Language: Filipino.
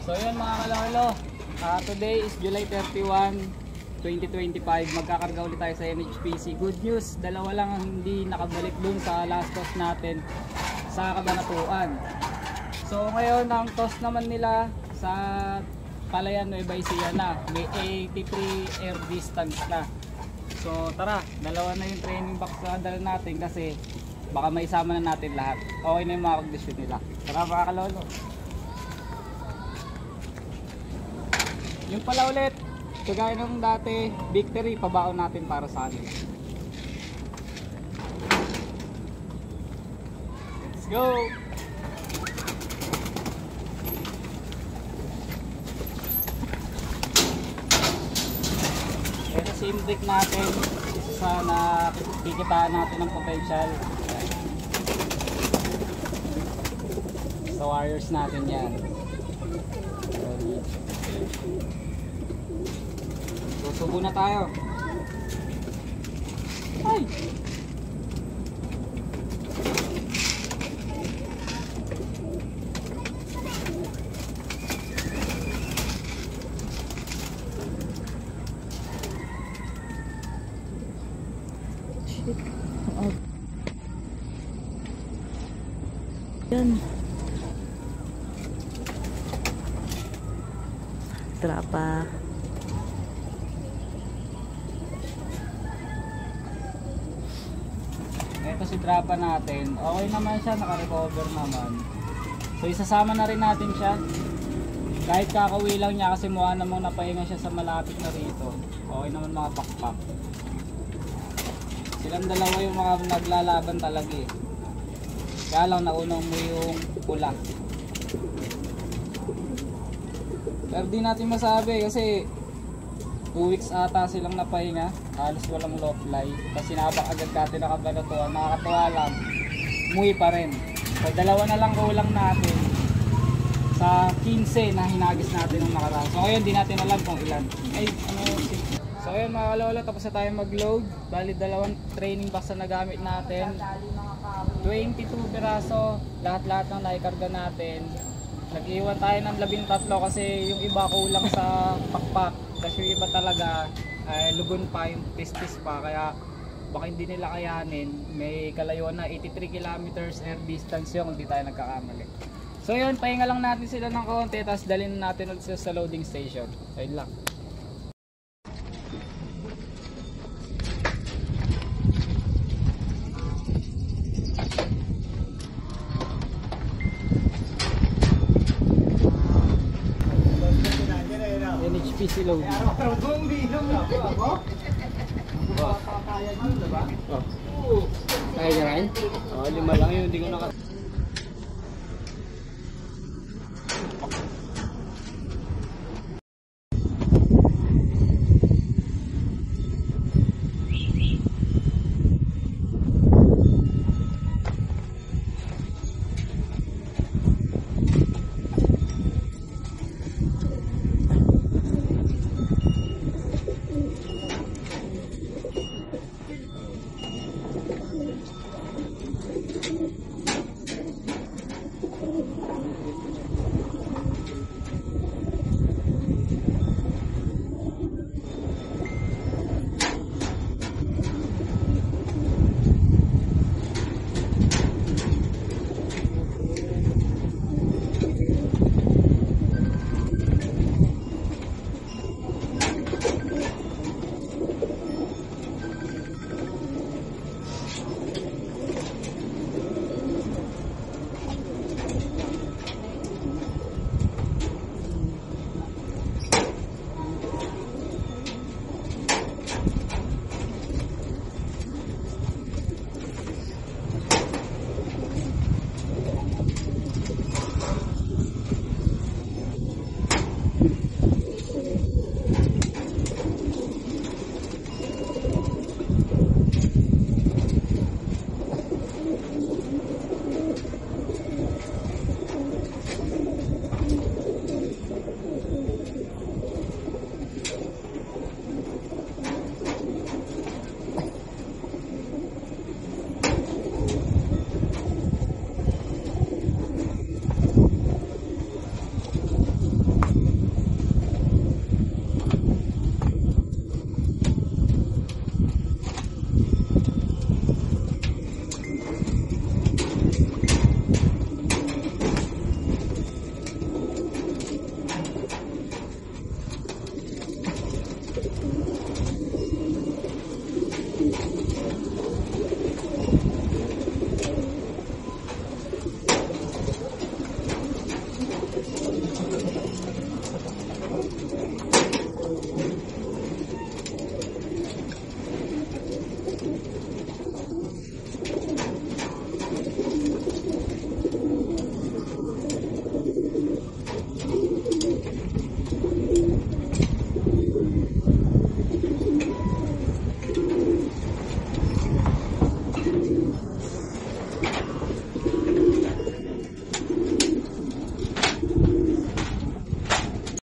So yun mga kalolo, today is July 31, 2025. Magkakarga ulit tayo sa NHPC. Good news, dalawa lang ang hindi nakabalik dun sa last toss natin sa Cabanatuan. So ngayon ang toss naman nila sa Palayan Nueva Ecija na, may 83 air distance na. So tara, dalawa na yung training box na dala natin kasi baka maisama na natin lahat. Okay na yung mga kondisyon nila. Tara mga kalolo. Yung pala ulit, kagaya nung dati, victory, pabaon natin para sa kanila. Let's go! Ito si imbrick natin, isa sa nakikitaan natin ng potential. Sa wires natin yan. Susubo na tayo. Ay! Shit. Yan. Trapa. Ito si trapa natin. Okay naman siya, naka-recover naman. So isasama na rin natin siya. Kahit kakauwi lang niya kasi mukha namang napahinga siya sa malapit na rito. Okay naman mga pakpak. Silang dalawa yung mga naglalaban talaga eh. Kaya lang naunang mo yung pula. Pero di natin masabi kasi 2 weeks ata silang napahinga. Halos walang low fly. Kasi sinabak agad natin na Cabanatuan. Nakakatawa lang, umuwi pa rin. So dalawa na lang kulang natin sa 15 na hinagis natin ng nakaraan. So ngayon di natin alam kung ilan. So ayun mga kalolo, tapos na tayo mag-load. Bali dalawang training box na nagamit natin. 22 piraso, lahat-lahat ng naikarga natin. Nag-iwan tayo ng 13 kasi yung iba kulang sa pakpak. Kasi yung iba talaga lugon pa, yung tis-tis pa. Kaya baka hindi nila kayanin. May kalayuan na 83 kilometers air distance yung hindi tayo nagkakamali. So yun, pahinga lang natin sila ng konti. Tapos dalhin natin ulit sa loading station. So yun lang. NHPC load. Kaya na rin? Oo, 5 lang yun, hindi ko naka...